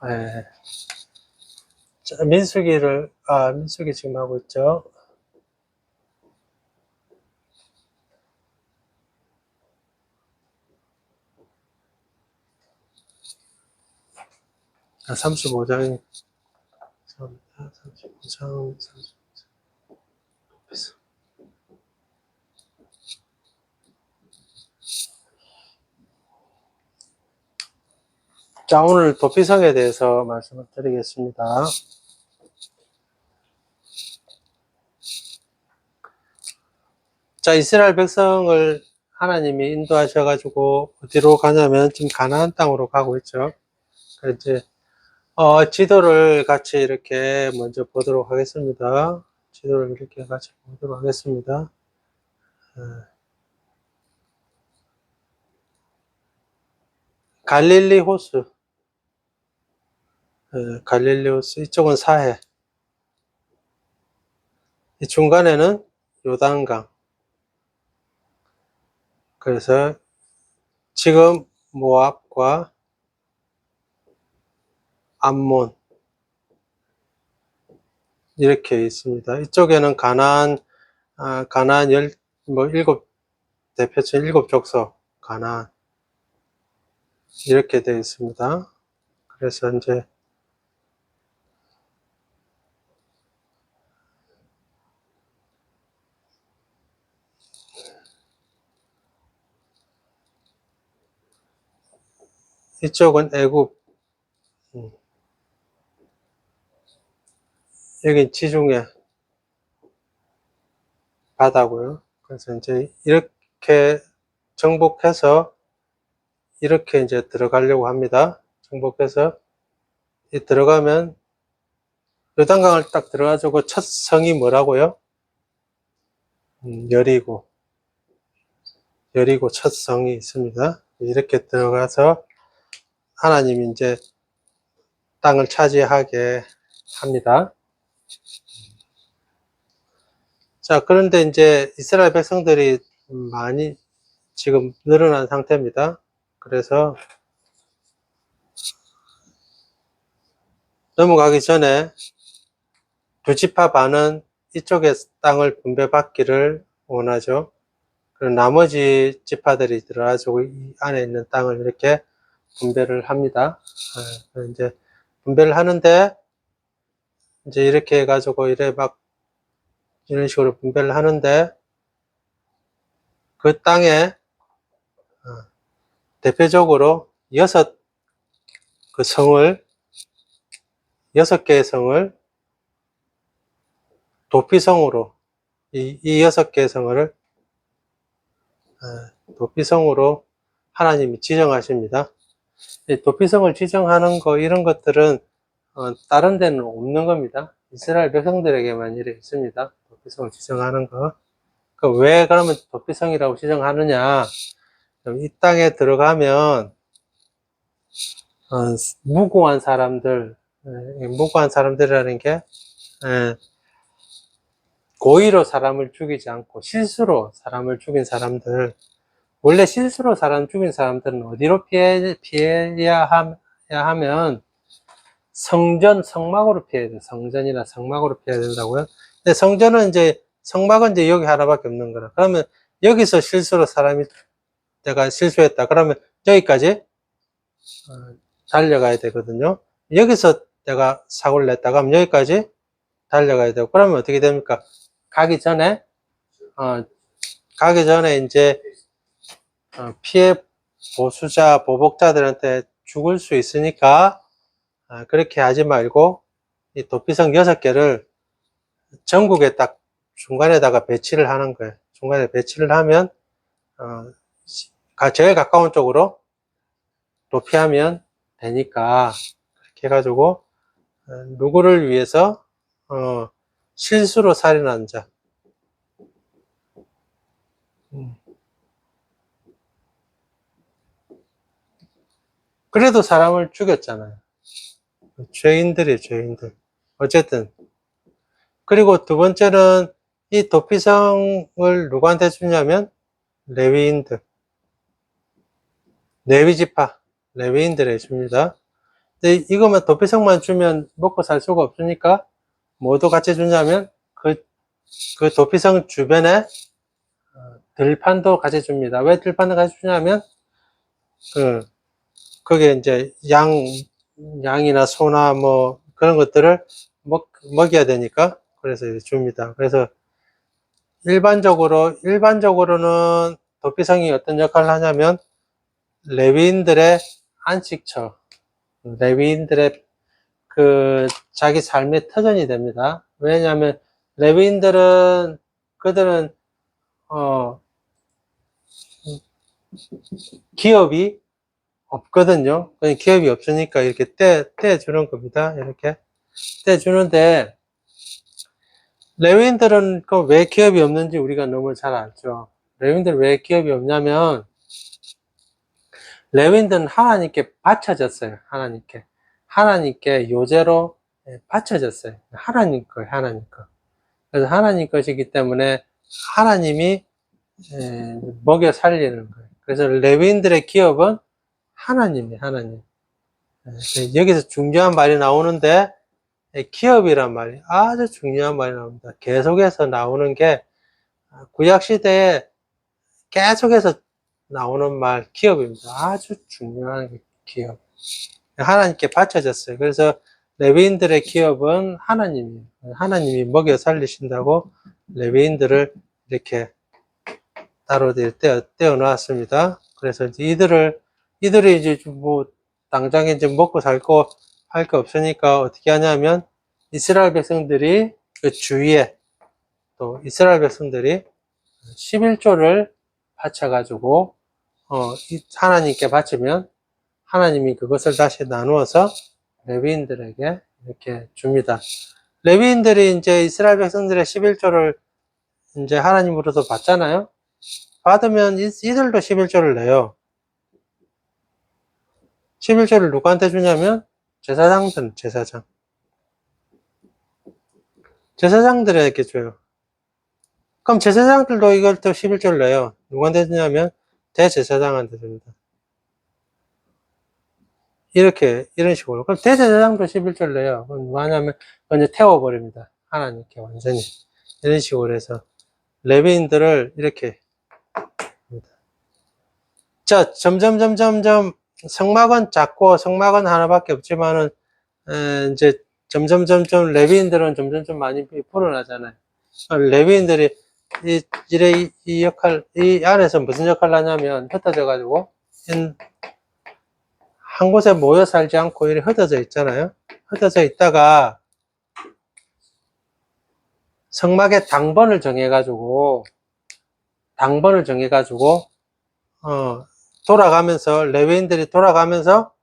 예. 자, 민수기 지금 하고 있죠. 아, 35장, 35장, 자, 오늘 도피성에 대해서 말씀을 드리겠습니다. 자, 이스라엘 백성을 하나님이 인도하셔가지고 어디로 가냐면 지금 가나안 땅으로 가고 있죠. 이제 지도를 같이 이렇게 먼저 보도록 하겠습니다. 지도를 이렇게 같이 보도록 하겠습니다. 갈릴리 호수, 갈릴리 호수, 이쪽은 사해, 이 중간에는 요단강. 그래서 지금 모압과 암몬 이렇게 있습니다. 이쪽에는 가나안 일곱 대표적 일곱 족속 가나안 이렇게 되어 있습니다. 그래서 이제 이쪽은 애굽, 여긴 지중해 바다고요. 그래서 이제 이렇게 정복해서 이렇게 이제 들어가려고 합니다. 정복해서 들어가면 요단강을 딱 들어가지고 첫 성이 뭐라고요? 여리고 첫 성이 있습니다. 이렇게 들어가서 하나님이 이제 땅을 차지하게 합니다. 자, 그런데 이제 이스라엘 백성들이 많이 지금 늘어난 상태입니다. 그래서 넘어가기 전에 두 지파 반은 이쪽의 땅을 분배받기를 원하죠. 그리고 나머지 지파들이 들어가지고 이 안에 있는 땅을 이렇게 분배를 합니다. 이제 분배를 하는데 이제 이렇게 해가지고 이런 식으로 분배를 하는데 그 땅에 대표적으로 여섯 개의 성을 도피성으로 이 여섯 개의 성을 도피성으로 하나님이 지정하십니다. 도피성을 지정하는 거 이런 것들은 다른 데는 없는 겁니다. 이스라엘 백성들에게만 이래 있습니다. 도피성을 지정하는 거. 왜 그러면 도피성이라고 지정하느냐? 이 땅에 들어가면 무고한 사람들이라는 게 고의로 사람을 죽이지 않고 실수로 사람을 죽인 사람들, 원래 실수로 사람 죽인 사람들은 어디로 피해야 하면 성막으로 피해야 돼요. 성전이나 성막으로 피해야 된다고요. 근데 성막은 이제 여기 하나밖에 없는 거라. 그러면 여기서 실수로 내가 실수했다. 그러면 여기까지 달려가야 되거든요. 여기서 내가 사고를 냈다. 그러면 여기까지 달려가야 되고. 그러면 어떻게 됩니까? 가기 전에 이제 피해 보복자들한테 죽을 수 있으니까 그렇게 하지 말고 이 도피성 6개를 전국에 딱 중간에다가 배치를 하는 거예요. 중간에 배치를 하면 제일 가까운 쪽으로 도피하면 되니까 그렇게 해가지고 누구를 위해서 실수로 살인한 자, 그래도 사람을 죽였잖아요. 죄인들. 어쨌든. 그리고 두 번째는 이 도피성을 누구한테 주냐면 레위지파. 레위인들에게 줍니다. 근데 이것만 도피성만 주면 먹고 살 수가 없으니까 뭐도 같이 주냐면 그 도피성 주변에 들판도 같이 줍니다. 왜 들판도 같이 주냐면 그게 이제 양이나 소나 뭐 그런 것들을 먹여야 되니까 그래서 이제 줍니다. 그래서 일반적으로는 도피성이 어떤 역할을 하냐면 레위인들의 안식처, 레위인들의 자기 삶의 터전이 됩니다. 왜냐하면 레위인들은 그들은 기업이 없거든요. 기업이 없으니까 이렇게 떼주는 겁니다. 이렇게 떼주는데 레위인들은 왜 기업이 없는지 우리가 너무 잘 알죠. 레위인들은 왜 기업이 없냐면 레위인들은 하나님께 바쳐졌어요. 하나님께 요제로 바쳐졌어요. 하나님 거예요. 하나님 거. 그래서 하나님 것이기 때문에 하나님이 먹여 살리는 거예요. 그래서 레위인들의 기업은 하나님이에요. 하나님. 여기서 중요한 말이 나오는데 기업이란 말이 아주 중요한 말이 나옵니다. 계속해서 나오는 게 구약시대에 계속해서 나오는 말 기업입니다. 아주 중요한 기업. 하나님께 바쳐졌어요. 그래서 레위인들의 기업은 하나님이에요. 하나님이 먹여 살리신다고 레위인들을 이렇게 따로 떼어 놨습니다. 그래서 이제 이들이 이제 뭐 당장에 이제 먹고 살고 할 게 없으니까 어떻게 하냐면 이스라엘 백성들이 그 주위에 또 이스라엘 백성들이 11조를 바쳐가지고 하나님께 바치면 하나님이 그것을 다시 나누어서 레위인들에게 이렇게 줍니다. 레위인들이 이제 이스라엘 백성들의 11조를 이제 하나님으로서 받잖아요. 받으면 이들도 11조를 내요. 11조를 누구한테 주냐면 제사장들에게 줘요. 그럼 제사장들도 이걸 또 11조를 내요. 누구한테 주냐면 대제사장한테 줍니다. 이런 식으로. 그럼 대제사장도 11조를 내요. 그럼 뭐 하냐면 먼저 태워버립니다. 하나님께 완전히. 이런 식으로 해서 레위인들을 이렇게 합니다. 자, 점점 성막은 작고 성막은 하나밖에 없지만은 이제 점점 레위인들은 점점 많이 불어나잖아요. 레위인들이 이 안에서 무슨 역할을 하냐면 흩어져 가지고 한 곳에 모여 살지 않고 이렇게 흩어져 있잖아요. 흩어져 있다가 성막의 당번을 정해가지고 돌아가면서 레위인들이 돌아가면서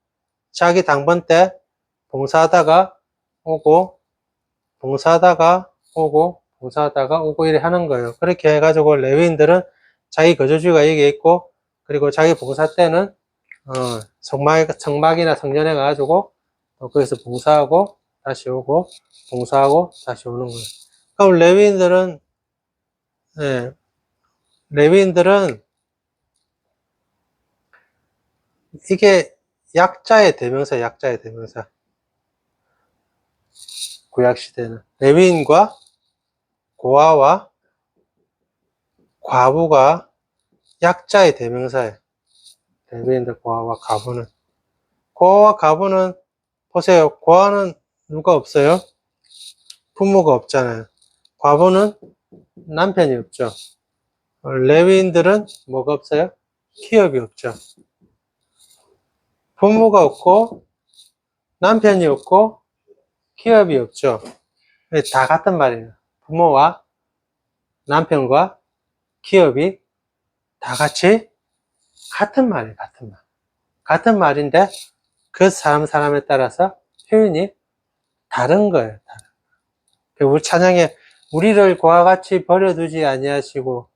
자기 당번 때 봉사하다가 오고 이래 하는 거예요. 그렇게 해가지고 레위인들은 자기 거주지가 여기 있고 그리고 자기 봉사 때는 성막이나 성전에 가가지고 거기서 봉사하고 다시 오고 봉사하고 다시 오는 거예요. 그럼 레위인들은 이게 약자의 대명사. 구약시대는 레위인과 고아와 과부가 약자의 대명사예요. 레위인들 고아와 과부는 보세요. 고아는 누가 없어요? 부모가 없잖아요. 과부는 남편이 없죠. 레위인들은 뭐가 없어요? 기업이 없죠. 부모가 없고 남편이 없고 기업이 없죠. 다 같은 말이에요. 부모와 남편과 기업이 다 같이 같은 말이에요. 같은 말인데 그 사람에 따라서 표현이 다른 거예요. 우리 찬양에 우리를 그와 같이 버려두지 아니하시고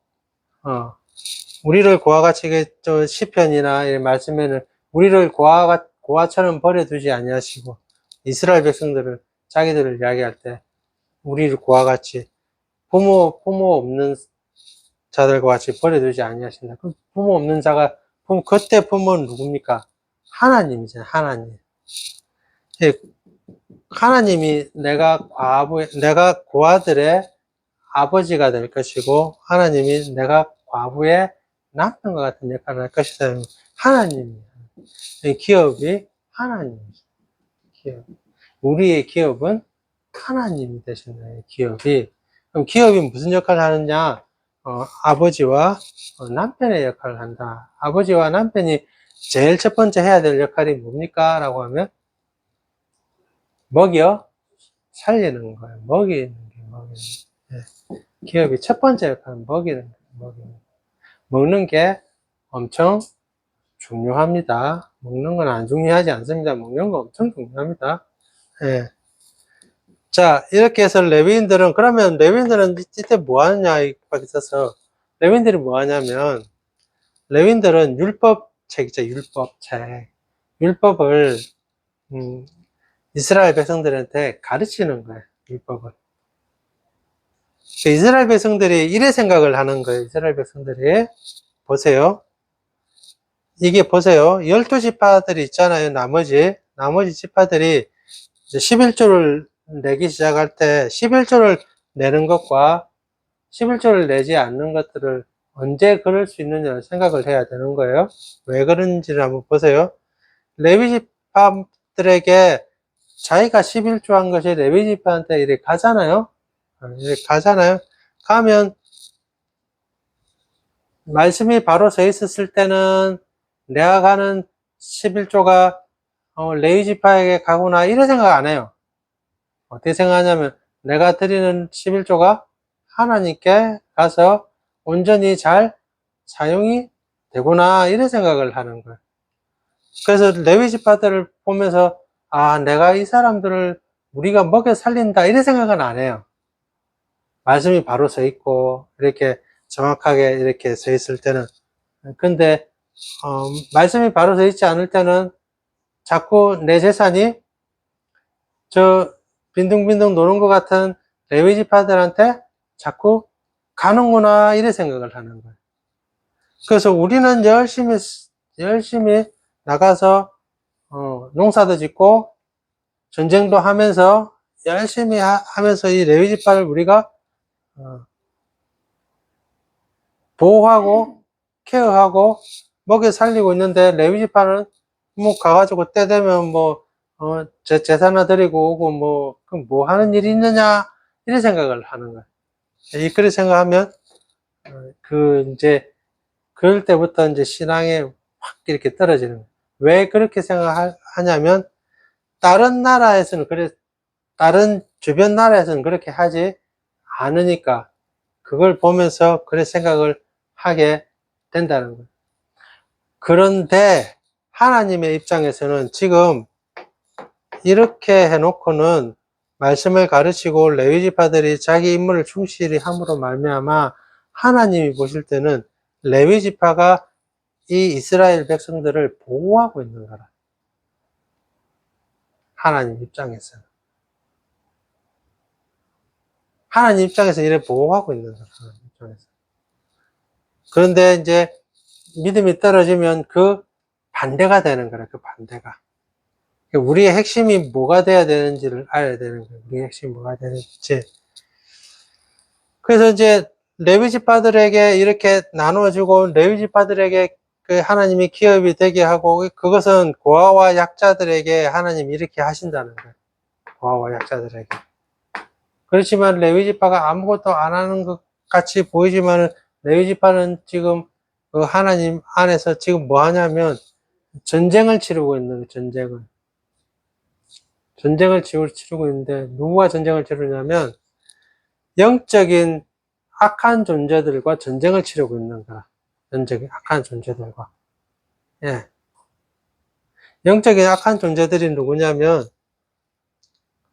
우리를 그와 같이 시편이나 이런 말씀에는 우리를 고아처럼 버려두지 아니하시고 이스라엘 백성들을 자기들을 이야기할 때 우리를 그와 같이 부모 없는 자들과 같이 버려두지 아니하신다. 그럼 부모 없는 자가 그때 부모는 누굽니까? 하나님이잖아요, 하나님. 예, 하나님이 내가 고아들의 아버지가 될 것이고, 하나님이 내가 과부의 남편과 같은 역할을 할 것이다. 하나님이에요. 이 기업이 하나님이죠. 기업. 우리의 기업은 하나님이 되신 거예요, 기업이. 그럼 기업이 무슨 역할을 하느냐? 아버지와 남편의 역할을 한다. 아버지와 남편이 제일 첫 번째 해야 될 역할이 뭡니까? 라고 하면, 먹여 살리는 거예요. 먹이는 게, 먹이는 게. 기업이 첫 번째 역할은 먹이는 거예요, 먹이는 거. 먹는 게 엄청 중요합니다. 먹는 건 안 중요하지 않습니다. 먹는 거 엄청 중요합니다. 예. 자, 이렇게 해서 그러면 레위인들은 이때 뭐 하느냐, 이렇게 있어서, 레위인들이 뭐 하냐면, 레위인들은 율법책이죠, 율법책. 율법을, 이스라엘 백성들한테 가르치는 거예요, 율법을. 이스라엘 백성들이 이래 생각을 하는 거예요, 이스라엘 백성들이. 보세요. 이게 보세요. 12지파들이 있잖아요, 나머지 지파들이 11조를 내기 시작할 때 11조를 내는 것과 11조를 내지 않는 것들을 언제 그럴 수 있느냐 생각을 해야 되는 거예요. 왜 그런지를 한번 보세요. 레위지파들에게 자기가 11조 한 것이 레위지파한테 이렇게 가잖아요. 이렇게 가잖아요. 가면 말씀이 바로 서 있었을 때는 내가 가는 11조가 레위지파에게 가구나 이런 생각 안 해요. 어떻게 생각하냐면 내가 드리는 11조가 하나님께 가서 온전히 잘 사용이 되구나 이런 생각을 하는 거예요. 그래서 레위지파들을 보면서 내가 이 사람들을 우리가 먹여 살린다 이런 생각은 안 해요. 말씀이 바로 서 있고 이렇게 정확하게 이렇게 서 있을 때는. 근데 말씀이 바로 서 있지 않을 때는 자꾸 내 재산이 저 빈둥빈둥 노는 것 같은 레위지파들한테 자꾸 가는구나 이런 생각을 하는 거예요. 그래서 우리는 열심히 나가서 농사도 짓고 전쟁도 하면서 열심히 하면서 이 레위지파를 우리가 보호하고 케어하고 먹여 살리고 있는데 레위지파는 뭐 가가지고 때 되면 제사나 드리고 오고 그럼 뭐 하는 일이 있느냐 이런 생각을 하는 거예요. 그렇게 생각하면 이제 그럴 때부터 이제 신앙에 확 이렇게 떨어지는 거예요. 왜 그렇게 생각하냐면 다른 주변 나라에서는 그렇게 하지 않으니까 그걸 보면서 그런 생각을 하게 된다는 거예요. 그런데 하나님의 입장에서는 지금 이렇게 해놓고는 말씀을 가르치고 레위지파들이 자기 임무를 충실히 함으로 말미암아 하나님이 보실 때는 레위지파가 이 이스라엘 백성들을 보호하고 있는 거라. 하나님 입장에서는. 하나님 입장에서 이래 보호하고 있는 거라. 하나님 입장에서. 그런데 이제 믿음이 떨어지면 그 반대가 되는 거라. 그 반대가. 우리의 핵심이 뭐가 돼야 되는지를 알아야 되는 거예요. 우리의 핵심이 뭐가 되는지. 그래서 이제 레위지파들에게 이렇게 나눠주고 레위지파들에게 그 하나님이 기업이 되게 하고 그것은 고아와 약자들에게 하나님이 이렇게 하신다는 거예요. 고아와 약자들에게. 그렇지만 레위지파가 아무것도 안 하는 것 같이 보이지만 레위지파는 지금 그 하나님 안에서 지금 뭐 하냐면 전쟁을 치르고 있는 거예요. 전쟁을 치르고 있는데 누구와 전쟁을 치르냐면 영적인 악한 존재들과 전쟁을 치르고 있는 거야. 영적인 악한 존재들과. 예. 영적인 악한 존재들이 누구냐면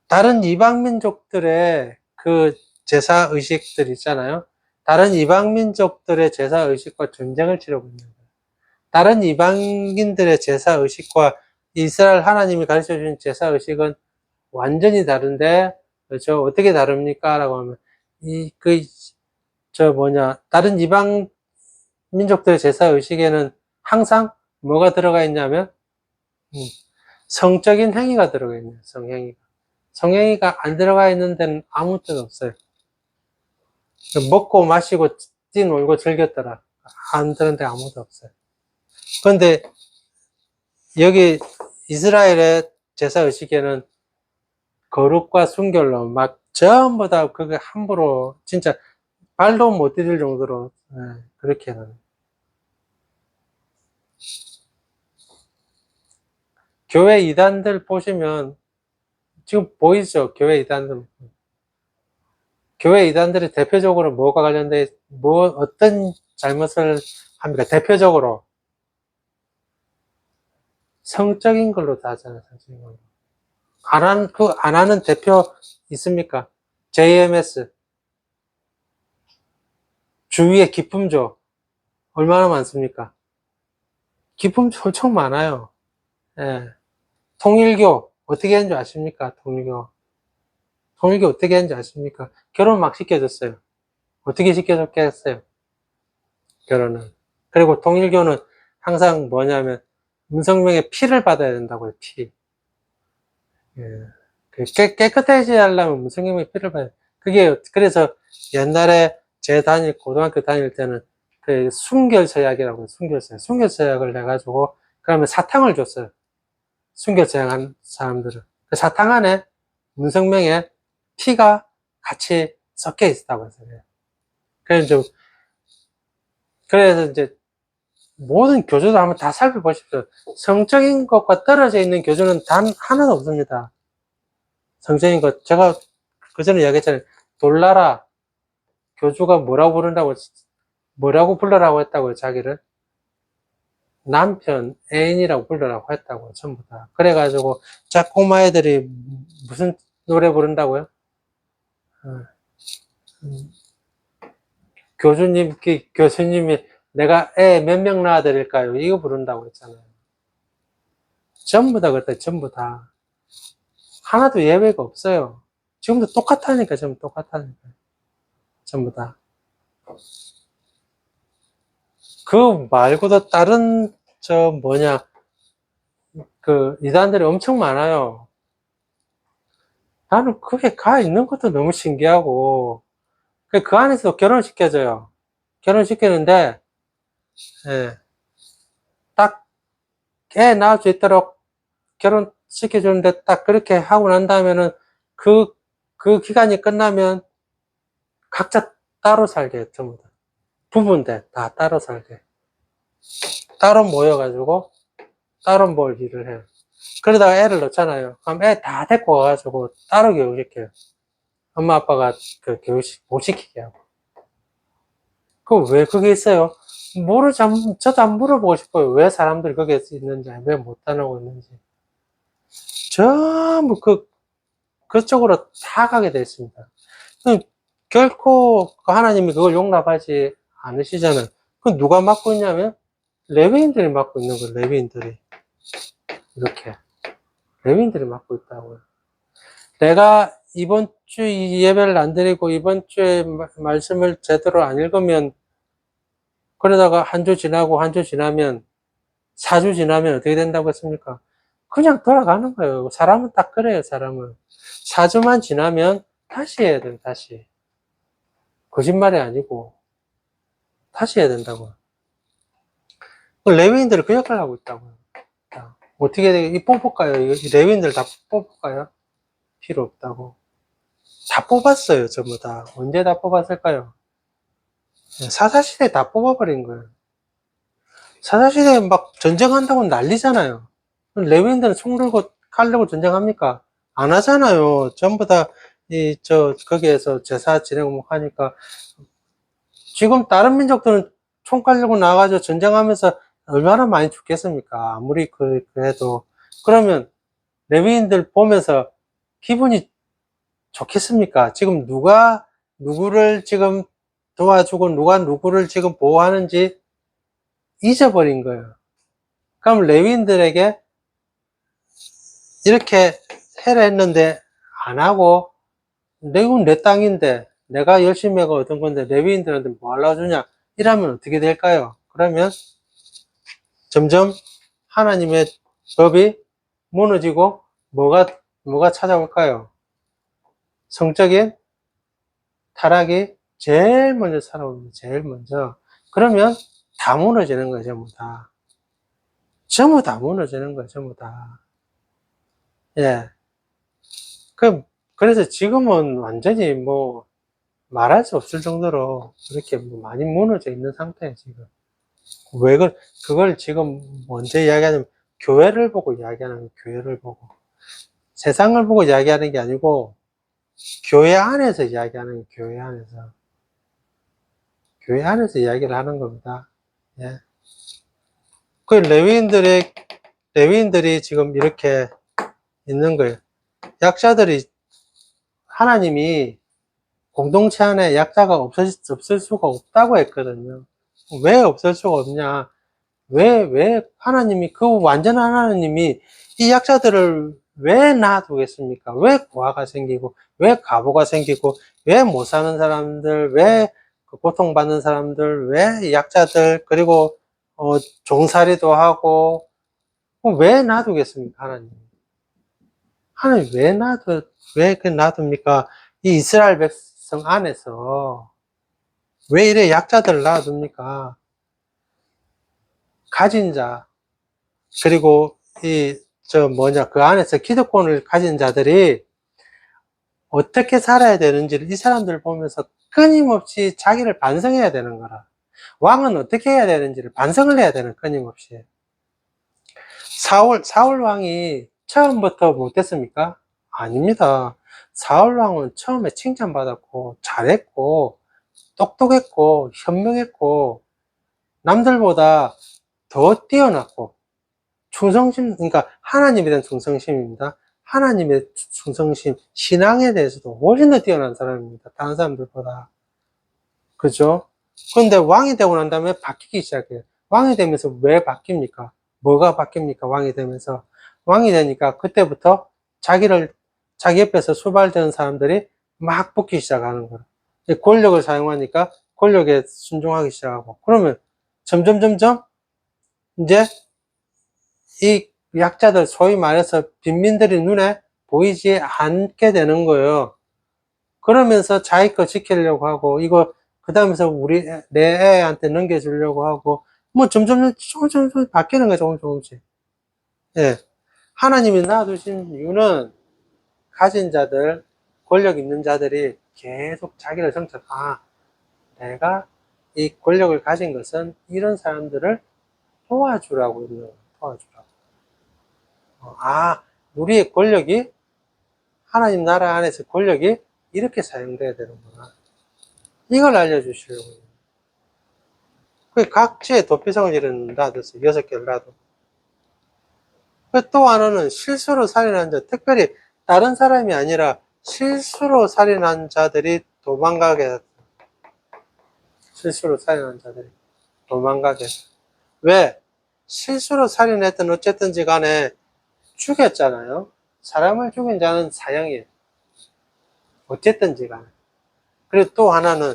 다른 이방 민족들의 그 제사 의식들 있잖아요. 다른 이방 민족들의 제사 의식과 전쟁을 치르고 있는 거예요. 다른 이방인들의 제사 의식과 이스라엘 하나님이 가르쳐 주신 제사 의식은 완전히 다른데, 그렇죠? 어떻게 다릅니까? 라고 하면, 다른 이방 민족들의 제사 의식에는 항상 뭐가 들어가 있냐면, 성적인 행위가 들어가 있네요. 성행위가. 성행위가 안 들어가 있는 데는 아무 뜻 없어요. 먹고 마시고 뛰놀고 즐겼더라. 안 되는 데 아무도 없어요. 그런데 여기 이스라엘의 제사의식에는 거룩과 순결로 막 전부 다 그게 함부로 진짜 발도 못 디딜 정도로 그렇게 하는. 교회 이단들 보시면 지금 보이죠? 교회 이단들. 교회 이단들이 대표적으로 뭐가 관련돼, 어떤 잘못을 합니까? 대표적으로 성적인 걸로 다 하잖아요. 성적인 걸로. 안 하는 대표 있습니까? JMS. 주위에 기품조. 얼마나 많습니까? 기품조 엄청 많아요. 예. 통일교. 어떻게 하는지 아십니까? 통일교. 통일교 어떻게 하는지 아십니까? 결혼 막 시켜줬어요. 어떻게 시켜줬겠어요? 결혼은. 그리고 통일교는 항상 뭐냐면, 문성명의 피를 받아야 된다고요, 피. 예. 깨끗해져야 하려면 문성명의 피를 받아야 돼요. 그래서 옛날에 고등학교 다닐 때는 그 순결서약이라고 해요, 순결서약. 순결서약을 해가지고, 그러면 사탕을 줬어요. 순결서약한 사람들은. 그 사탕 안에 문성명의 피가 같이 섞여 있었다고 했어요. 그래서 이제 모든 교주도 한번 다 살펴보십시오. 성적인 것과 떨어져 있는 교주는 단 하나도 없습니다. 성적인 것, 제가 그전에 이야기했잖아요. 돌나라 교주가 뭐라고 불러라고 했다고요, 자기를? 남편, 애인이라고 불러라고 했다고요, 전부 다. 그래가지고, 꼬마 애들이 무슨 노래 부른다고요? 교수님이 내가 애 몇 명 낳아드릴까요? 이거 부른다고 했잖아요. 전부 다 그랬다, 전부 다. 하나도 예외가 없어요. 지금도 똑같다니까, 전부 똑같다니까. 전부 다. 그 말고도 다른, 이단들이 엄청 많아요. 나는 그게 가 있는 것도 너무 신기하고, 그 안에서 결혼시켜줘요. 결혼시키는데, 예, 딱, 애 낳을 수 있도록 결혼시켜주는데 딱 그렇게 하고 난 다음에는 그 기간이 끝나면 각자 따로 살게, 전부 다. 부부인데 다 따로 살게. 따로 모여가지고 따로 뭘 일을 해요. 그러다가 애를 낳잖아요. 그럼 애 다 데리고 와가지고 따로 교육시켜요. 엄마 아빠가 그 교육식 못 시키게 하고. 왜 그게 있어요? 저도 안 물어보고 싶어요. 왜 사람들이 거기에 있는지, 왜 못 다니고 있는지. 전부 그쪽으로 다 가게 돼 있습니다. 결코 하나님이 그걸 용납하지 않으시잖아요. 그 누가 맡고 있냐면 레위인들이 맡고 있는 거예요. 레위인들이 이렇게 레위인들이 맡고 있다고요. 내가 이번 주 예배를 안 드리고 이번 주에 말씀을 제대로 안 읽으면, 그러다가 한 주 지나면 4주 지나면 어떻게 된다고 했습니까? 그냥 돌아가는 거예요. 사람은 딱 그래요. 사람은 4주만 지나면 다시 해야 돼요. 다시. 거짓말이 아니고 다시 해야 된다고. 레위인들이 그 역할을 하고 있다고요. 어떻게 되게 뽑을까요? 이 레위인들 다 뽑을까요? 필요 없다고. 다 뽑았어요. 전부 다. 언제 다 뽑았을까요? 사사시대 다 뽑아버린 거예요. 사사시대에 막 전쟁한다고 난리잖아요. 레위인들은 총 들고 칼 들고 전쟁합니까? 안 하잖아요. 전부 다 거기에서 제사 지내고 하니까. 지금 다른 민족들은 총칼 들고 나가서 전쟁하면서 얼마나 많이 죽겠습니까? 아무리 그래도. 그러면 레위인들 보면서 기분이 좋겠습니까? 지금 누가 누구를 지금 도와주고 누가 누구를 지금 보호하는지 잊어버린 거예요. 그럼 레위인들에게 이렇게 해라 했는데 안 하고, 이건 내 땅인데 내가 열심히 하고 얻은 건데 레위인들한테 뭐 알려주냐, 이러면 어떻게 될까요? 그러면 점점 하나님의 법이 무너지고 뭐가 찾아올까요? 성적인 타락이 제일 먼저 살아옵니다. 제일 먼저. 그러면 다 무너지는 거예요, 전부 다. 전부 다 무너지는 거예요, 전부 다. 예. 그래서 지금은 완전히 뭐, 말할 수 없을 정도로 이렇게 뭐 많이 무너져 있는 상태예요, 지금. 왜, 그걸 지금 먼저 이야기하냐면, 교회를 보고 이야기하는 거예요, 교회를 보고. 세상을 보고 이야기하는 게 아니고, 교회 안에서 이야기하는 거예요, 교회 안에서. 교회 안에서 이야기를 하는 겁니다. 예. 그 레위인들이 지금 이렇게 있는 거예요. 약자들이, 하나님이 공동체 안에 약자가 없을 수가 없다고 했거든요. 왜 없을 수가 없냐? 왜 하나님이, 그 완전한 하나님이 이 약자들을 왜 놔두겠습니까? 왜 고아가 생기고, 왜 가보가 생기고, 왜 못 사는 사람들, 왜 고통받는 사람들, 왜 약자들, 그리고, 종살이도 하고, 왜 놔두겠습니까, 하나님? 하나님 왜 놔둡니까? 이 이스라엘 백성 안에서 왜 이래 약자들을 놔둡니까? 가진 자, 그리고 그 안에서 기득권을 가진 자들이 어떻게 살아야 되는지를 이 사람들을 보면서 끊임없이 자기를 반성해야 되는 거라. 왕은 어떻게 해야 되는지를 반성을 해야 되는, 끊임없이. 사울 왕이 처음부터 못했습니까? 아닙니다. 사울 왕은 처음에 칭찬받았고, 잘했고, 똑똑했고, 현명했고, 남들보다 더 뛰어났고, 그러니까 하나님에 대한 충성심입니다. 하나님의 충성심, 신앙에 대해서도 훨씬 더 뛰어난 사람입니다. 다른 사람들보다. 그죠? 그런데 왕이 되고 난 다음에 바뀌기 시작해요. 왕이 되면서 왜 바뀝니까? 뭐가 바뀝니까? 왕이 되면서. 왕이 되니까 그때부터 자기 옆에서 수발되는 사람들이 막 붙기 시작하는 거예요. 권력을 사용하니까 권력에 순종하기 시작하고. 그러면 점점 이제 이 약자들, 소위 말해서 빈민들이 눈에 보이지 않게 되는 거예요. 그러면서 자기 거 지키려고 하고, 이거, 그 다음에서 내 애한테 넘겨주려고 하고, 뭐 조금씩 바뀌는 거예요, 조금씩. 예. 하나님이 놔두신 이유는 가진 자들, 권력 있는 자들이 계속 자기를 내가 이 권력을 가진 것은 이런 사람들을 도와주라고 있는 거예요, 도와주라고. 우리의 권력이, 하나님 나라 안에서 권력이 이렇게 사용돼야 되는구나. 이걸 알려주시려고. 그 각지의 도피성을 이루는 놔뒀어요. 6개를 놔둬. 또 하나는 실수로 살인한 자, 특별히 다른 사람이 아니라 실수로 살인한 자들이 도망가게 했어요. 실수로 살인한 자들이 도망가게 했어요. 왜? 실수로 살인했든 어쨌든지 간에 죽였잖아요. 사람을 죽인 자는 사형이에요. 어쨌든지 간에. 그리고 또 하나는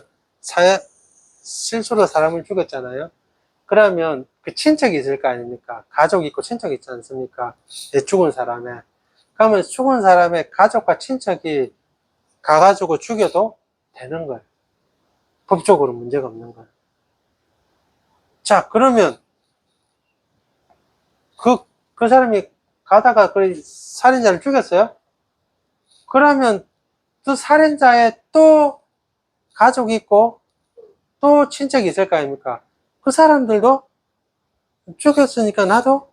실수로 사람을 죽였잖아요. 그러면 그 친척이 있을 거 아닙니까? 가족이 있고 친척이 있지 않습니까? 죽은 사람에. 그러면 죽은 사람의 가족과 친척이 가가지고 죽여도 되는 거예요. 법적으로 문제가 없는 거예요. 자, 그러면 그 사람이 가다가 그 살인자를 죽였어요? 그러면 또 살인자의 또 가족이 있고 또 친척이 있을 거 아닙니까? 그 사람들도 죽였으니까 나도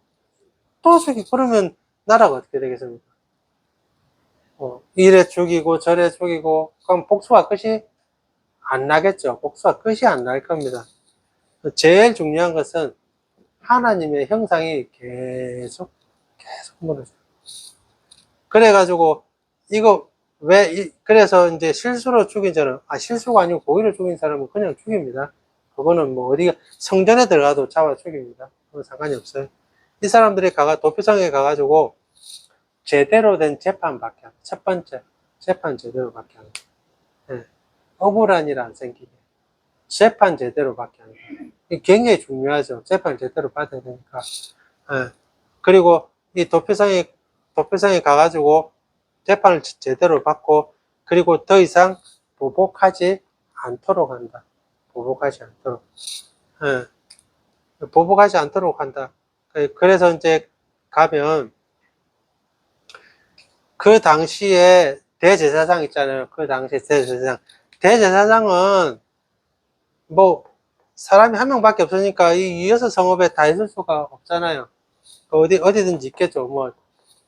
또 죽이고, 그러면 나라가 어떻게 되겠습니까? 이래 죽이고 저래 죽이고, 그럼 복수가 끝이 안 나겠죠. 복수가 끝이 안 날 겁니다. 제일 중요한 것은 하나님의 형상이 계속 무너져요. 그래가지고 이거 그래서 이제 실수로 죽인 자는, 실수가 아니고 고의로 죽인 사람은 그냥 죽입니다. 그거는 뭐 어디가 성전에 들어가도 잡아 죽입니다. 그건 상관이 없어요. 이 사람들이 도피성에 가가지고 제대로 된 재판밖에 안 해요. 첫 번째, 재판 제대로 밖에 안 해요. 네. 억울한 일 안 생기게. 재판 제대로 밖에 안 해요. 이게 굉장히 중요하죠. 재판 제대로 받아야 되니까. 네. 그리고 이 도피성에 도피성에 가가지고 재판을 제대로 받고, 그리고 더 이상 보복하지 않도록 한다. 보복하지 않도록. 예. 보복하지 않도록 한다. 그래서 이제 가면, 그 당시에 대제사장 있잖아요. 그 당시에 대제사장. 대제사장은 뭐 사람이 한 명밖에 없으니까 이 여섯 성읍에 다 있을 수가 없잖아요. 어디든지 있겠죠. 뭐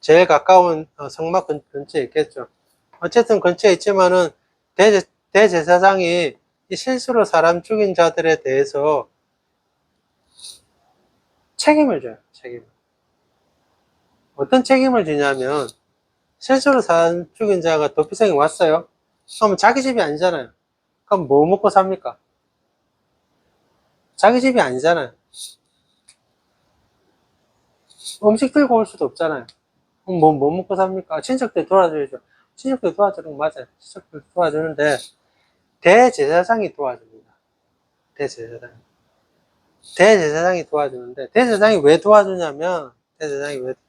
제일 가까운 성막 근처에 있겠죠. 어쨌든 근처에 있지만은 대제사장이 이 실수로 사람 죽인 자들에 대해서 책임을 져요. 책임을. 어떤 책임을 지냐면, 실수로 사람 죽인 자가 도피성에 왔어요. 그럼 자기 집이 아니잖아요. 그럼 뭐 먹고 삽니까? 자기 집이 아니잖아요. 음식 들고 올 수도 없잖아요. 그럼 뭐 먹고 삽니까? 친척들 도와줘야죠. 친척들 도와주는 거 맞아요. 친척들 도와주는데, 대제사장이 도와줍니다. 대제사장이. 대제사장이 도와주는데, 대제사장이 왜 도와주냐면,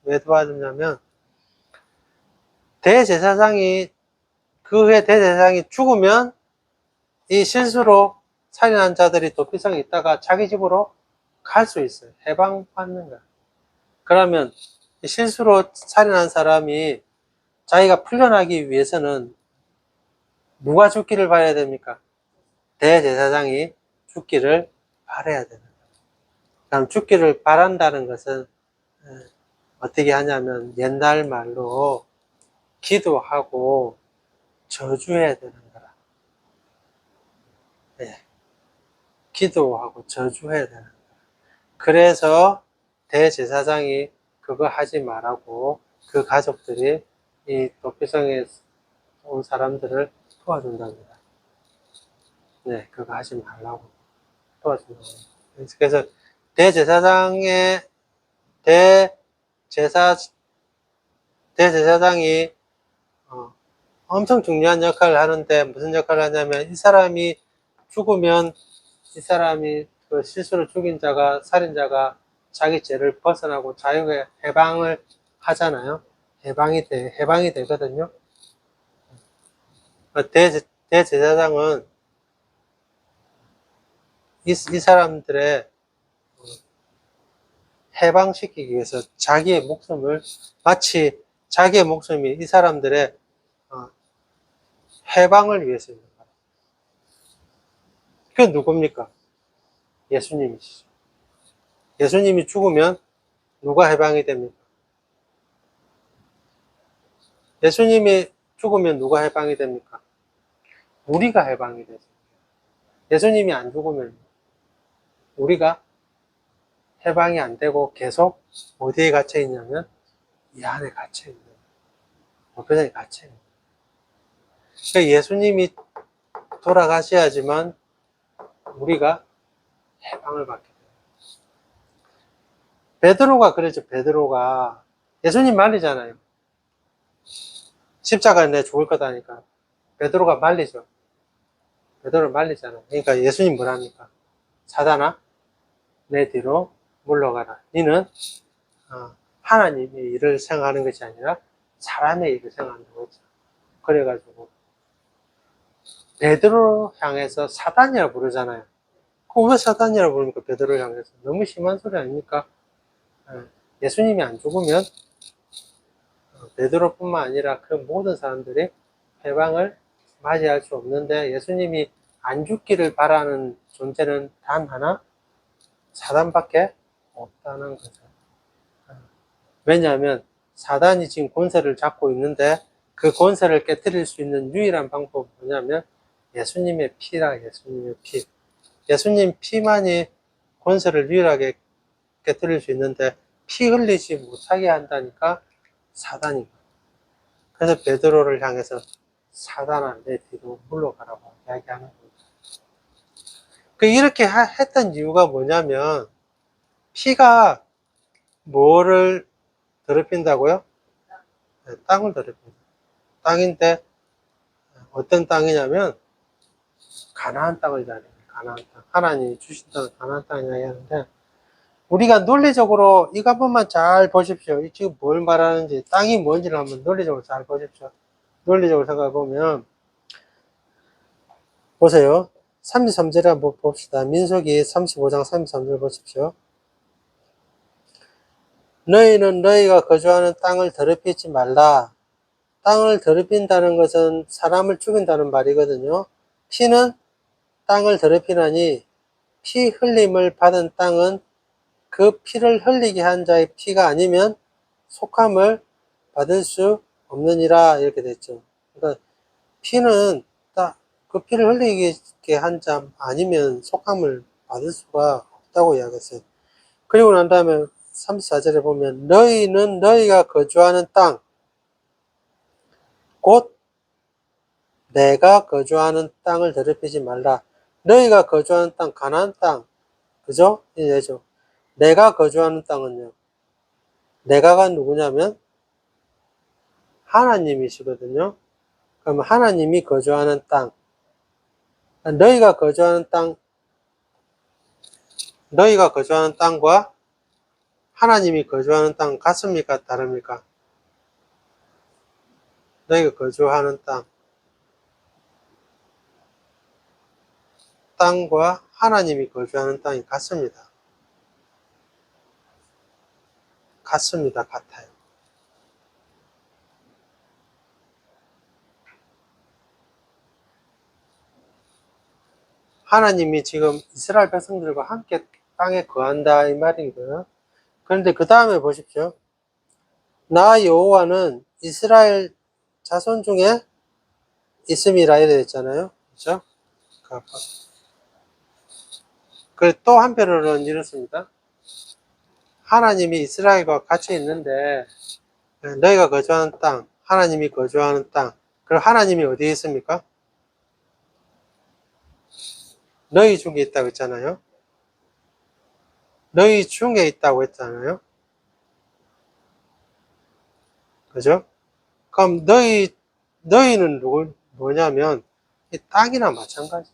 왜 도와주냐면, 대제사장이, 그 후에 대제사장이 죽으면, 이 실수로 살인한 자들이 도피성에 있다가 자기 집으로 갈 수 있어요. 해방받는 거야. 그러면 실수로 살인한 사람이 자기가 풀려나기 위해서는 누가 죽기를 바라야 됩니까? 대제사장이 죽기를 바라야 되는 거예요. 그럼 죽기를 바란다는 것은 어떻게 하냐면 옛날 말로 기도하고 저주해야 되는 거라. 네. 기도하고 저주해야 되는 거예요. 그래서 대제사장이 그거 하지 말라고 그 가족들이 이 도피성에 온 사람들을 도와준답니다. 네, 그거 하지 말라고 도와준다고. 그래서 대제사장의 대제사 대제사장이 엄청 중요한 역할을 하는데, 무슨 역할을 하냐면, 이 사람이 죽으면 이 사람이 그 실수로 죽인 자가, 살인자가 자기 죄를 벗어나고 자유의 해방을 하잖아요. 해방이 되거든요. 대제사장은 이 사람들의 해방시키기 위해서 자기의 목숨을, 마치 자기의 목숨이 이 사람들의 해방을 위해서 있는 거예요. 그게 누굽니까? 예수님이시죠. 예수님이 죽으면 누가 해방이 됩니까? 예수님이 죽으면 누가 해방이 됩니까? 우리가 해방이 되죠. 예수님이 안 죽으면 우리가 해방이 안 되고 계속 어디에 갇혀 있냐면 이 안에 갇혀 있는 거예요. 도피성에 갇혀 있는 거예요. 그러니까 예수님이 돌아가셔야지만 우리가 해방을 받게 돼요. 베드로가 그랬죠. 베드로가 예수님 말리잖아요. 십자가에 내 죽을 거다니까. 베드로가 말리죠. 베드로를 말리잖아요. 그러니까 예수님 뭐랍니까? 사단아, 내 뒤로 물러가라. 너는 하나님의 일을 생각하는 것이 아니라 사람의 일을 생각한다고 했죠. 그래가지고 베드로 향해서 사단이라 부르잖아요. 왜 사단이라 부릅니까? 베드로 향해서. 너무 심한 소리 아닙니까? 예수님이 안 죽으면 베드로뿐만 아니라 그 모든 사람들이 해방을 맞이할 수 없는데, 예수님이 안 죽기를 바라는 존재는 단 하나, 사단밖에 없다는 거죠. 왜냐하면 사단이 지금 권세를 잡고 있는데, 그 권세를 깨뜨릴 수 있는 유일한 방법은 뭐냐면 예수님의 피라. 예수님의 피. 예수님 피만이 권세를 유일하게 깨뜨릴 수 있는데, 피 흘리지 못하게 한다니까 사단이. 그래서 베드로를 향해서 사단아, 내 뒤로 물러가라고 이야기하는 겁니다. 이렇게 했던 이유가 뭐냐면, 피가 뭐를 더럽힌다고요? 네, 땅을 더럽힌다. 땅인데 어떤 땅이냐면 가나안 땅을 이야기해요. 가나안 땅. 하나님이 주신 땅을 가나안 땅이라고 하는데, 우리가 논리적으로 이거 한 번만 잘 보십시오. 지금 뭘 말하는지, 땅이 뭔지를 한번 논리적으로 잘 보십시오. 논리적으로 생각해 보면, 보세요. 33절에 한번 봅시다. 민수기 35장 33절 보십시오. 너희는 너희가 거주하는 땅을 더럽히지 말라. 땅을 더럽힌다는 것은 사람을 죽인다는 말이거든요. 피는 땅을 더럽히나니 피 흘림을 받은 땅은 그 피를 흘리게 한 자의 피가 아니면 속함을 받을 수 없느니라 이렇게 됐죠. 그러니까 피는 그 피를 흘리게 한 자 아니면 속함을 받을 수가 없다고 이야기했어요. 그리고 난 다음에 34절에 보면 너희는 너희가 거주하는 땅, 곧 내가 거주하는 땅을 더럽히지 말라. 너희가 거주하는 땅, 가나안 땅, 그죠? 이제죠. 내가 거주하는 땅은요. 내가가 누구냐면 하나님이시거든요. 그럼 하나님이 거주하는 땅, 너희가 거주하는 땅, 너희가 거주하는 땅과 하나님이 거주하는 땅 같습니까? 다릅니까? 너희가 거주하는 땅과 하나님이 거주하는 땅이 같습니다. 같습니다. 같아요. 하나님이 지금 이스라엘 백성들과 함께 땅에 거한다 이 말이고요. 그런데 그 다음에 보십시오. 나 여호와는 이스라엘 자손 중에 있음이라 이래 됐잖아요. 그렇죠? 또 한편으로는 이렇습니다. 하나님이 이스라엘과 같이 있는데 너희가 거주하는 땅, 하나님이 거주하는 땅. 그럼 하나님이 어디에 있습니까? 너희 중에 있다고 했잖아요. 너희 중에 있다고 했잖아요. 그죠? 그럼 너희는 뭐냐면 이 땅이나 마찬가지.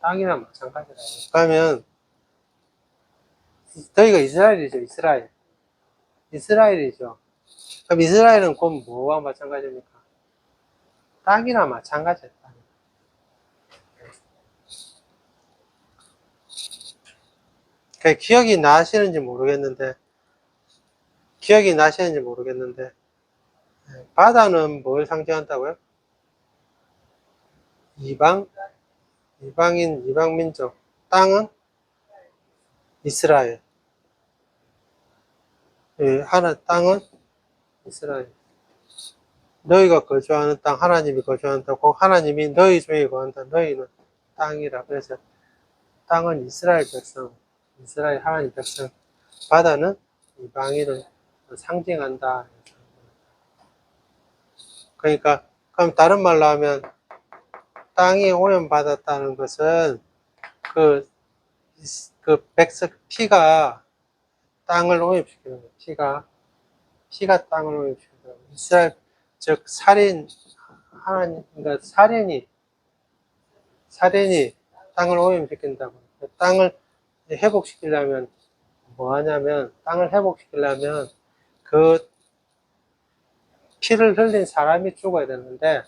땅이나 마찬가지라고. 그러면 너희가 이스라엘이죠. 이스라엘이죠. 그럼 이스라엘은 곧 뭐와 마찬가지입니까? 땅이나 마찬가지예요. 기억이 나시는지 모르겠는데 바다는 뭘 상징한다고요? 이방인, 이방민족. 땅은 이스라엘. 땅은 이스라엘. 너희가 거주하는 땅, 하나님이 거주하는 땅, 꼭 하나님이 너희 중에 거한다. 너희는 땅이라. 그래서 땅은 이스라엘 백성, 이스라엘 하나님 백성. 바다는 이방인을 상징한다. 그러니까, 그럼 다른 말로 하면 땅이 오염받았다는 것은 그 피가 땅을 오염시키는 거예요. 피가 땅을 오염시키는 거예요. 이스라엘, 즉, 그러니까 살인이 땅을 오염시킨다고. 땅을 회복시키려면 뭐 하냐면, 땅을 회복시키려면 그 피를 흘린 사람이 죽어야 되는데,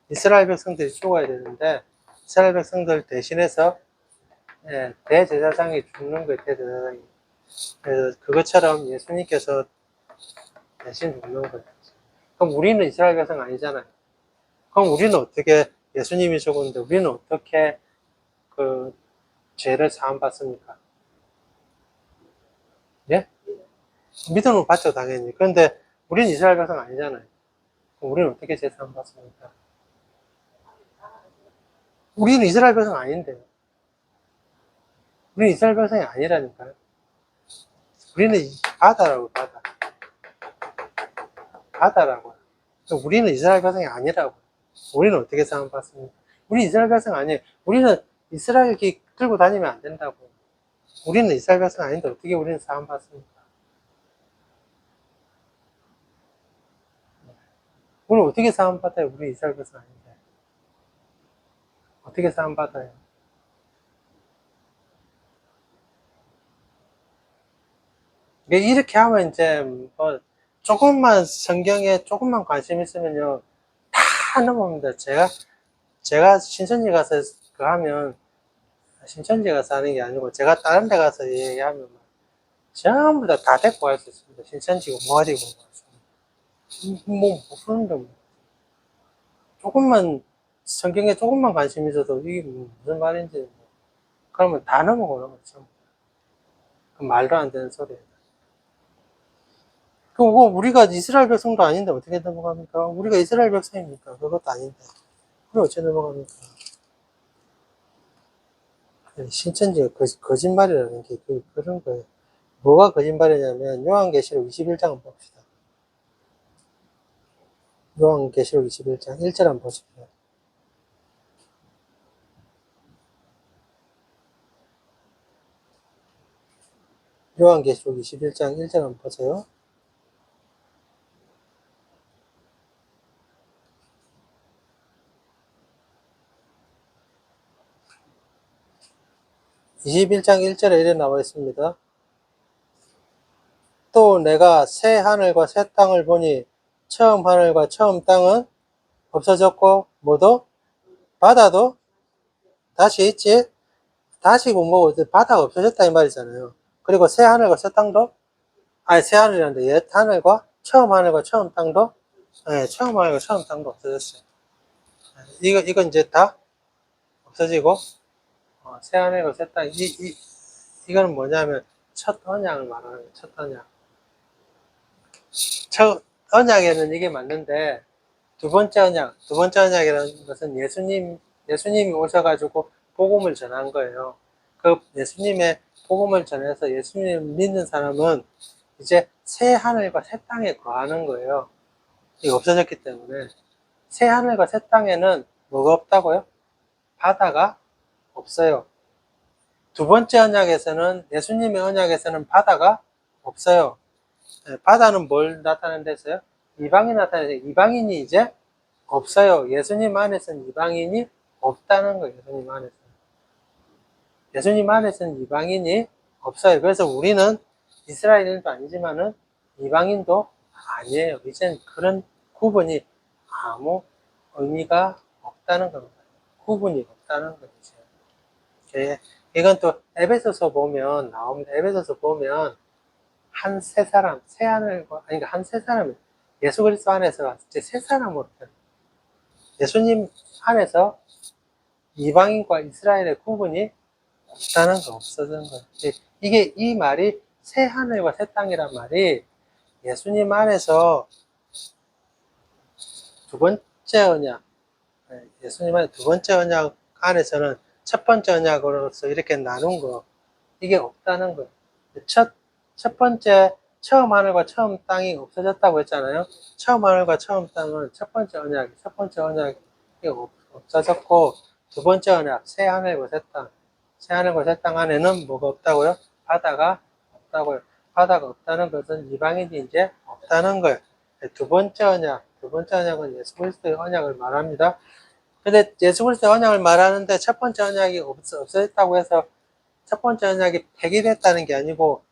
이스라엘 백성들이 죽어야 되는데, 이스라엘 백성들 대신해서 대제사장이 죽는 거예요, 대제사장이. 그래서 그것처럼 예수님께서 대신 죽는 거예요. 그럼 우리는 이스라엘 백성 아니잖아요. 그럼 우리는 어떻게, 예수님이 죽었는데 우리는 어떻게 그 죄를 사함받습니까? 예? 믿음은 받죠, 당연히. 그런데 우리는 이스라엘 백성 아니잖아요. 그럼 우리는 어떻게 죄 사함받습니까? 우리는 이스라엘 백성 아닌데요. 우리는 이스라엘 백성이 아니라니까요. 우리는 바다라고, 바다. 바다라고요. 우리는 이스라엘 백성이 아니라고. 우리는 어떻게 사함받습니까? 우리 이스라엘 백성 아니에요. 우리는 이스라엘 기 들고 다니면 안 된다고. 우리는 이스라엘 백성 아닌데 어떻게 우리는 사함받습니까? 우리는 어떻게 사함받아요? 우리 이스라엘 백성 아닌데. 어떻게 사함받아요? 이렇게 하면 이제 뭐 조금만 성경에 조금만 관심 있으면요 다 넘어옵니다. 제가 신천지 가서 그 하면 신천지 가서 하는 게 아니고 제가 다른 데 가서 얘기하면 전부 다 데리고 갈 수 있습니다. 신천지고 뭐하리고 뭐 모르는데 뭐. 조금만 성경에 조금만 관심 있어도 이게 무슨 말인지 뭐. 그러면 다 넘어오는 거죠. 그 말도 안 되는 소리예요. 그거 우리가 이스라엘 백성도 아닌데 어떻게 넘어갑니까? 우리가 이스라엘 백성입니까? 그것도 아닌데. 그걸 어째 넘어갑니까? 신천지가 거짓말이라는 게 그런 거예요. 뭐가 거짓말이냐면 요한계시록 21장 한번 봅시다. 요한계시록 21장 1절 한번 보십시오. 요한계시록 21장 1절 한번 보세요. (21장 1절에) 이래 나와 있습니다. 또 내가 새 하늘과 새 땅을 보니 처음 하늘과 처음 땅은 없어졌고 모두 바다도 다시 있지. 다시 뭐 바다가 없어졌다 이 말이잖아요. 그리고 새 하늘과 새 땅도 새 하늘이란데 옛 하늘과 처음 땅도 처음 하늘과 처음 땅도 없어졌어요. 이건 이제 다 없어지고 새 하늘과 새 땅 이거는 뭐냐면 첫 언약을 말하는 거예요. 첫 언약. 첫 언약에는 이게 맞는데 두 번째 언약이라는 것은 예수님이 오셔가지고 복음을 전한 거예요. 그 예수님의 복음을 전해서 예수님을 믿는 사람은 이제 새 하늘과 새 땅에 거하는 거예요. 이게 없어졌기 때문에. 새 하늘과 새 땅에는 뭐가 없다고요? 바다가 없어요. 두 번째 언약에서는, 예수님의 언약에서는 바다가 없어요. 바다는 뭘 나타낸댔어요? 이방인 나타내서 이방인이 이제 없어요. 예수님 안에서는 이방인이 없다는 거예요. 예수님 안에서는. 예수님 안에서는 이방인이 없어요. 그래서 우리는 이스라엘인도 아니지만은 이방인도 아니에요. 이젠 그런 구분이 아무 의미가 없다는 겁니다. 구분이 없다는 거죠. 이건 또 에베소서 보면 나옵니다. 에베소서 보면 한 세 사람, 새 하늘과, 아니, 한 세 사람, 예수 그리스도 안에서 이제 세 사람으로 예수님 안에서 이방인과 이스라엘의 구분이 없다는 거, 없어지는 거예요. 이 말이 새 하늘과 새 땅이란 말이 예수님 안에서 두 번째 언약, 예수님 안에 두 번째 언약 안에서는 첫 번째 언약으로서 이렇게 나눈 거, 이게 없다는 거예요. 첫 번째, 처음 하늘과 처음 땅이 없어졌다고 했잖아요. 처음 하늘과 처음 땅은 첫 번째 언약이 없어졌고, 두 번째 언약, 새 하늘과 새 땅. 새 하늘과 새 땅 안에는 뭐가 없다고요? 바다가 없다고요. 바다가 없다는 것은 이방인이 이제 없다는 거예요. 두 번째 언약은 예수 그리스도의 언약을 말합니다. 근데 예수 그리스도의 언약을 말하는데 첫 번째 언약이 없어졌다고 해서 첫 번째 언약이 폐기됐다는 게 아니고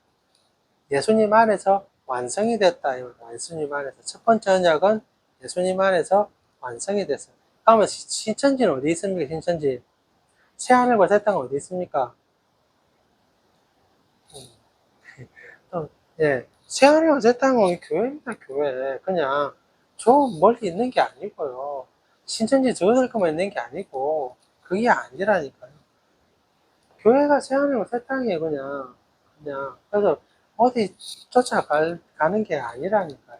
예수님 안에서 완성이 됐다. 예수님 안에서. 첫 번째 언약은 예수님 안에서 완성이 됐어요. 그러면 신천지는 어디 있습니까? 신천지. 새하늘과 새 땅은 어디 있습니까? 예. 새하늘과 새 땅은 교회입니다, 교회. 그냥 저 멀리 있는 게 아니고요. 신천지 저들거만 있는 게 아니고, 그게 아니라니까요. 교회가 새하늘과 새 땅이에요, 그냥. 그래서 어디 쫓아가는 게 아니라니까요.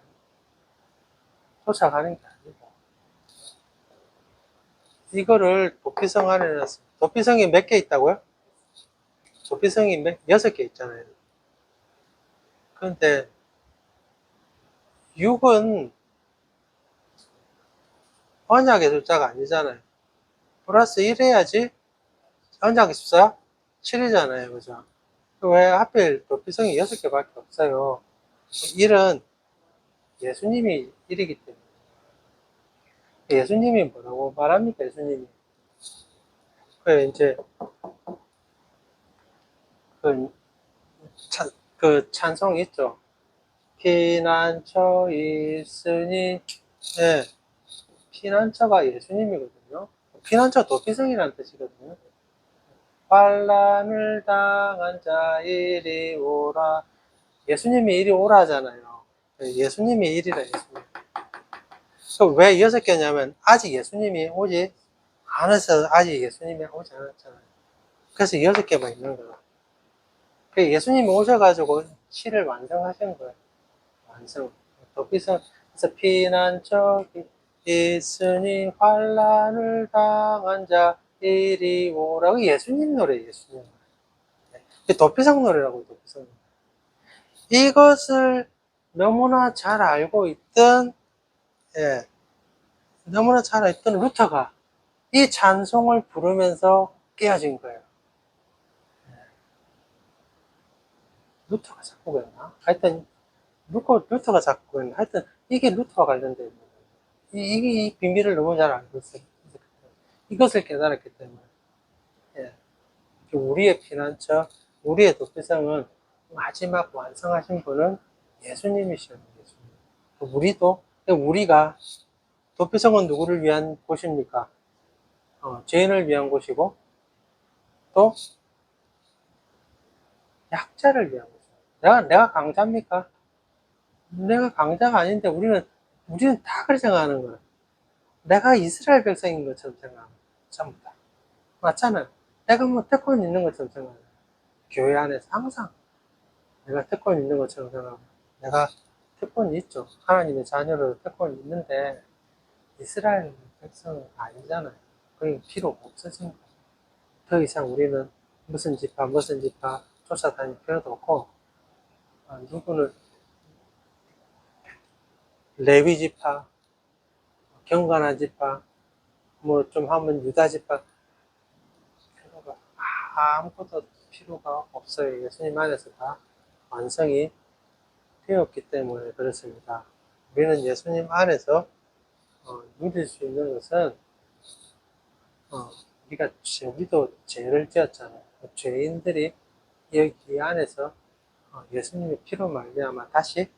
쫓아가는 게 아니고. 이거를 도피성 안에 놨습니다. 도피성이 몇 개 있다고요? 도피성이 6개 있잖아요. 그런데 6은 언약의 숫자가 아니잖아요. 플러스 1 해야지 언약의 숫자 7이잖아요. 그죠? 왜 하필 도피성이 6개밖에 없어요? 1은 예수님이 1이기 때문에. 예수님이 뭐라고 말합니까? 예수님이. 이제 그 그 찬송 있죠. 피난처 있으니, 예, 피난처가 예수님이거든요. 피난처 도피성이라는 뜻이거든요. 환난을 당한 자 이리 오라. 예수님이 이리 오라잖아요. 예수님이 이리라, 예수님. 왜 6개냐면, 아직 예수님이 오지 않아서, 아직 예수님이 오지 않았잖아요. 그래서 6개만 있는 거예요. 예수님이 오셔가지고 시를 완성하신 거예요. 완성. 도피성. 그래서 피난처 있으니 환난을 당한 자 이리 오라고 예수님 노래, 예수님 노래. 도피성 노래라고, 도피성 노래. 이것을 너무나 잘 알고 있던, 예, 너무나 잘 알고 있던 루터가 이 찬송을 부르면서 깨어진 거예요. 루터가 작곡했나? 하여튼, 루터가 작곡했나? 하여튼, 이게 루터와 관련된 거예요. 이 비밀을 너무 잘 알고 있어요. 이것을 깨달았기 때문에. 예. 우리의 피난처, 우리의 도피성은 마지막 완성하신 분은 예수님이시요. 예수님. 우리가, 도피성은 누구를 위한 곳입니까? 죄인을 위한 곳이고, 또, 약자를 위한 곳이에요. 내가 강자입니까? 내가 강자가 아닌데 우리는 다 그렇게 생각하는 거야. 내가 이스라엘 백성인 것처럼 생각하는 거야. 전부 다. 맞잖아요. 내가 뭐 특권 있는 것처럼 생각해요. 교회 안에서 항상 내가 특권 있는 것처럼 생각하고, 내가 특권이 있죠. 하나님의 자녀로 특권이 있는데, 이스라엘 백성은 아니잖아요. 그게 필요 없어진 거예요. 더 이상 우리는 무슨 지파 쫓아다닐 필요도 없고, 누구는 레위 지파, 경건한 지파, 뭐 좀 하면 유다 지파, 필요가 아무것도 필요가 없어요. 예수님 안에서 다 완성이 되었기 때문에 그렇습니다. 우리는 예수님 안에서 누릴 수 있는 것은, 우리도 죄를 지었잖아요. 죄인들이 여기 안에서 예수님의 피로 말미암아 다시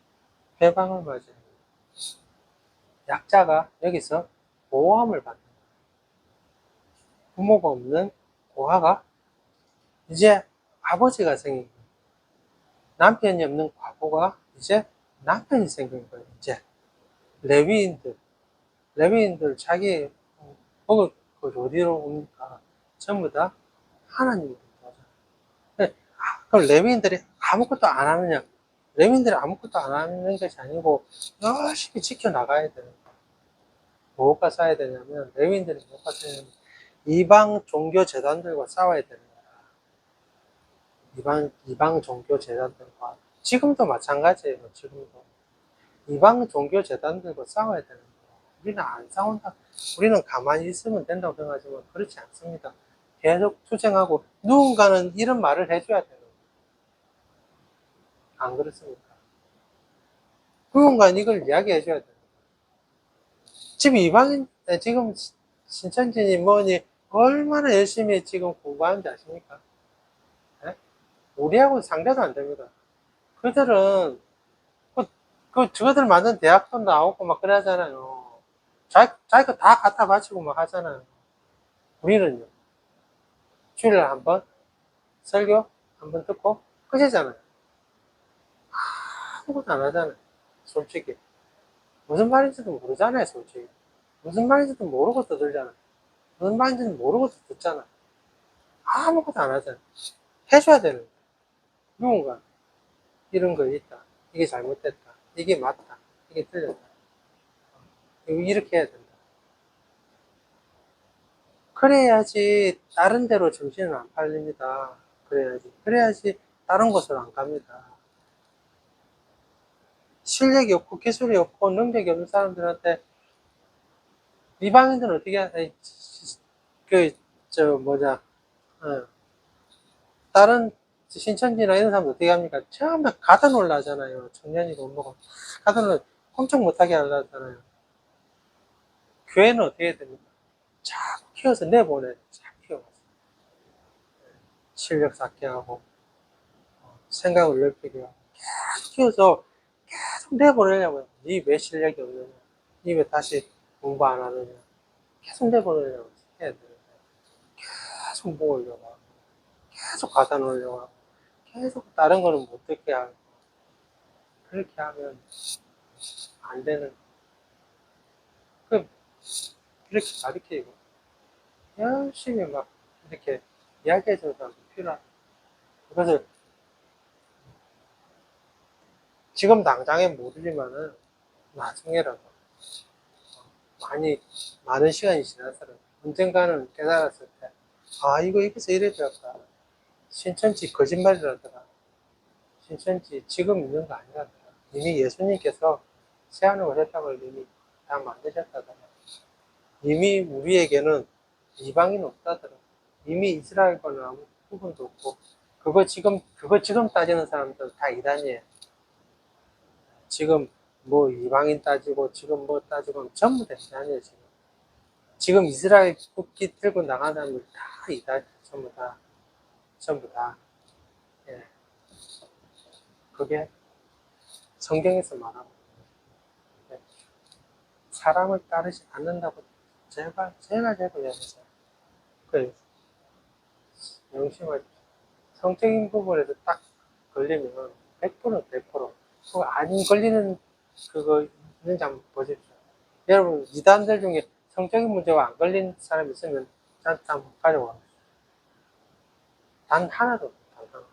회방을 맞아요. 약자가 여기서 보호함을 받는 거예요. 부모가 없는 고아가 이제 아버지가 생긴 거예요. 남편이 없는 과부가 이제 남편이 생긴 거예요. 이제 레위인들 자기 먹을 것 어디로 옵니까? 전부 다 하나님으로 도와줘요. 그럼 레위인들이 아무것도 안 하느냐? 레위인들이 아무것도 안 하는 것이 아니고 열심히 지켜나가야 돼요. 뭐가 싸워야 되냐면, 레위인들이 뭐가 싸워야 되냐면 이방 종교 재단들과 싸워야 되는 거야. 이방 종교 재단들과. 지금도 마찬가지예요. 지금도 이방 종교 재단들과 싸워야 되는 거예요. 우리는 안 싸운다. 우리는 가만히 있으면 된다고 생각하지만 그렇지 않습니다. 계속 투쟁하고 누군가는 이런 말을 해줘야 되는 거예요. 안 그렇습니까? 누군가는 이걸 이야기해줘야 되는 거예요. 지금 신천지니 뭐니 얼마나 열심히 지금 공부하는지 아십니까? 네? 우리하고는 상대도 안 됩니다. 그들은 저들 만든 대학도 나오고 막 그러잖아요. 자기 거 다 갖다 바치고 막 하잖아요. 우리는요, 주일날 한번 설교 한번 듣고 끝이잖아요. 아무것도 안 하잖아요. 솔직히. 무슨 말인지도 모르잖아요, 솔직히. 무슨 말인지도 모르고 떠들잖아요. 무슨 말인지도 모르고 듣잖아요. 아무것도 안 하잖아요. 해줘야 되는 거예요. 누군가 이런 거 있다. 이게 잘못됐다. 이게 맞다. 이게 틀렸다. 이렇게 해야 된다. 그래야지 다른 데로 정신은 안 팔립니다. 그래야지 다른 곳으로 안 갑니다. 실력이 없고 기술이 없고 능력이 없는 사람들한테 이방인들은 어떻게 다른 신천지나 이런 사람들 어떻게 합니까? 처음에 가다 놀라 하잖아요. 청년이고 뭐고 가다 놀라 엄청 못하게 하잖아요. 교회는 어떻게 해야 됩니까? 자꾸 키워서 내보내. 자꾸 키워서 실력 쌓게 하고 생각을 넓히게 하고 계속 키워서 계속 내보내려고요. 니 왜 실력이 없느냐, 니 왜 다시 공부 안 하느냐, 계속 내보내려고 해야 되는데 계속 모으려고 하고 계속 갖다 놓으려고 하고 계속 다른 거는 못 듣게 하고 그렇게 하면 안 되는. 그 이렇게 가르치고 열심히 막 이렇게 이야기해 주는 사람도 필요하다. 그것을 지금 당장엔 모르지만은 나중에라도 많은 시간이 지나서는 언젠가는 깨달았을 때, 아, 이거 여기서 이래 배웠다. 신천지 거짓말이라더라. 신천지 지금 있는 거 아니라더라. 이미 예수님께서 세안을 했다고 이미 다 만드셨다더라. 이미 우리에게는 이방인 없다더라. 이미 이스라엘과는 아무 구분도 없고, 그거 지금 따지는 사람들 다 이단이에요. 지금 뭐 이방인 따지고, 지금 뭐 따지고 하면 전부 다 이단이에요, 지금. 지금 이스라엘 국기 들고 나가는 사람들 다 이단, 전부 다. 전부 다. 예. 그게 성경에서 말하고, 예. 사람을 따르지 않는다고 제발, 제발, 제발 얘기하세요. 그, 명심하십시오. 성적인 부분에서 딱 걸리면 100% 100%. 그거 안 걸리는 그거 있는지 한번 보십시오. 여러분, 이단들 중에 성적인 문제가 안 걸린 사람 있으면 저한테 한번 가져와. 단 하나도 없어요. 단 하나.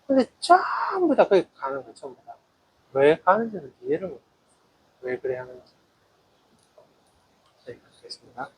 근데 전부 다 거기 가는 거예요, 전부 다. 왜 가는지는 이해를 못해요. 왜 그래 하는지. 네, 알겠습니다.